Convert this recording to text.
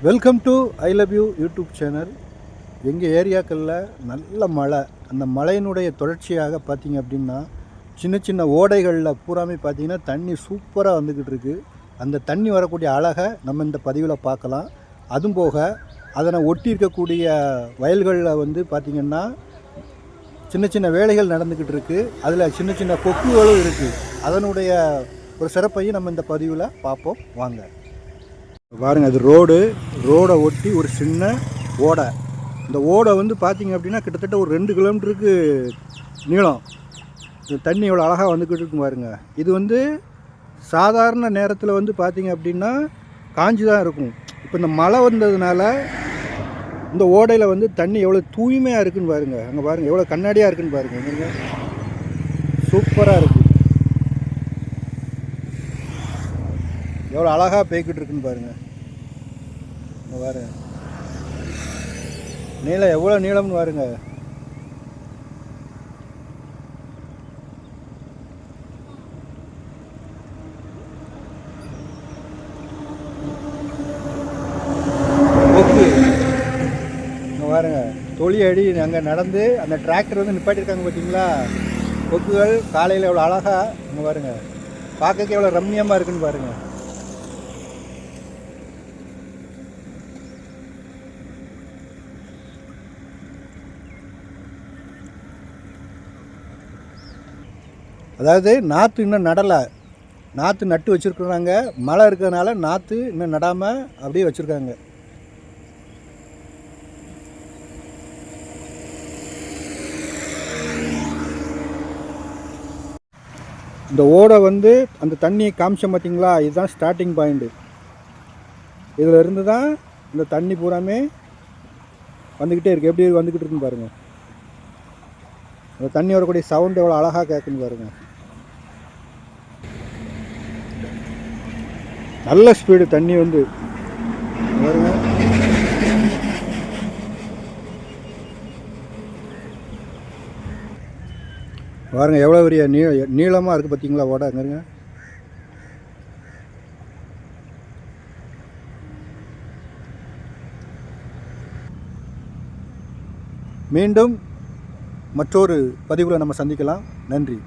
Welcome to I love you YouTube channel. எங்கள் ஏரியாக்களில் நல்ல மழை. அந்த மழையினுடைய தொடர்ச்சியாக பார்த்திங்க அப்படின்னா சின்ன சின்ன ஓடைகளில் பூராமே பார்த்திங்கன்னா தண்ணி சூப்பராக வந்துக்கிட்டு இருக்குது. அந்த தண்ணி வரக்கூடிய அழகை நம்ம இந்த பதிவில் பார்க்கலாம். அதுவும் போக அதனை ஒட்டி இருக்கக்கூடிய வயல்களில் வந்து பார்த்திங்கன்னா சின்ன சின்ன வேலைகள் நடந்துக்கிட்டு இருக்குது. அதில் சின்ன சின்ன கொக்குகளும் இருக்குது. அதனுடைய ஒரு சிறப்பையும் நம்ம இந்த பதிவில் பார்ப்போம் வாங்க. பாருங்கள், அது ரோடை ஒட்டி ஒரு சின்ன ஓடை. இந்த ஓடை வந்து பார்த்திங்க அப்படின்னா கிட்டத்தட்ட ஒரு 2 கிலோமீட்டருக்கு நீளம். இந்த தண்ணி எவ்வளோ அழகாக வந்துக்கிட்டு இருக்கும் பாருங்கள். இது வந்து சாதாரண நேரத்தில் வந்து பார்த்திங்க அப்படின்னா காஞ்சி தான் இருக்கும். இப்போ இந்த மழை வந்ததுனால இந்த ஓடையில் வந்து தண்ணி எவ்வளோ தூய்மையாக இருக்குதுன்னு பாருங்கள். அங்கே பாருங்கள் எவ்வளோ கண்ணாடியாக இருக்குதுன்னு பாருங்கள். இங்கே சூப்பராக இருக்குது. எவ்வளோ அழகாக பேய்கிட்டு இருக்குன்னு பாருங்கள். இங்கே பாருங்க, நீளம் எவ்வளோ நீளம்னு பாருங்க. கொக்கு இங்கே பாருங்க, தொழி அடி அங்கே நடந்து அந்த டிராக்டர் வந்து நிப்பாட்டியிருக்காங்க பார்த்தீங்களா. கொக்குகள் காலையில் எவ்வளோ அழகாக இங்கே பாருங்க, பார்க்கறதுக்கு எவ்வளோ ரம்மியமாக இருக்குன்னு பாருங்கள். அதாவது நாற்று இன்னும் நடலை. நாற்று நட்டு வச்சுருக்குறாங்க. மழை இருக்கிறதுனால நாற்று இன்னும் நடாமல் அப்படியே வச்சுருக்காங்க. இந்த ஓடை வந்து அந்த தண்ணியை காமிச்சோம் பார்த்தீங்களா, இதுதான் ஸ்டார்டிங் பாயிண்ட்டு. இதில் இருந்து தான் இந்த தண்ணி பூராமே வந்துக்கிட்டே இருக்குது. எப்படி வந்துக்கிட்டு இருக்குன்னு பாருங்கள். அந்த தண்ணி வரக்கூடிய சவுண்டு எவ்வளோ அழகாக கேட்குன்னு பாருங்கள். நல்ல ஸ்பீடு தண்ணி வந்து பாருங்க. பாருங்க எவ்வளோ பெரிய நீளமாக இருக்குது பார்த்தீங்களா ஓடைங்கிறங்க. மீண்டும் மற்றொரு பதிவில் நம்ம சந்திக்கலாம். நன்றி.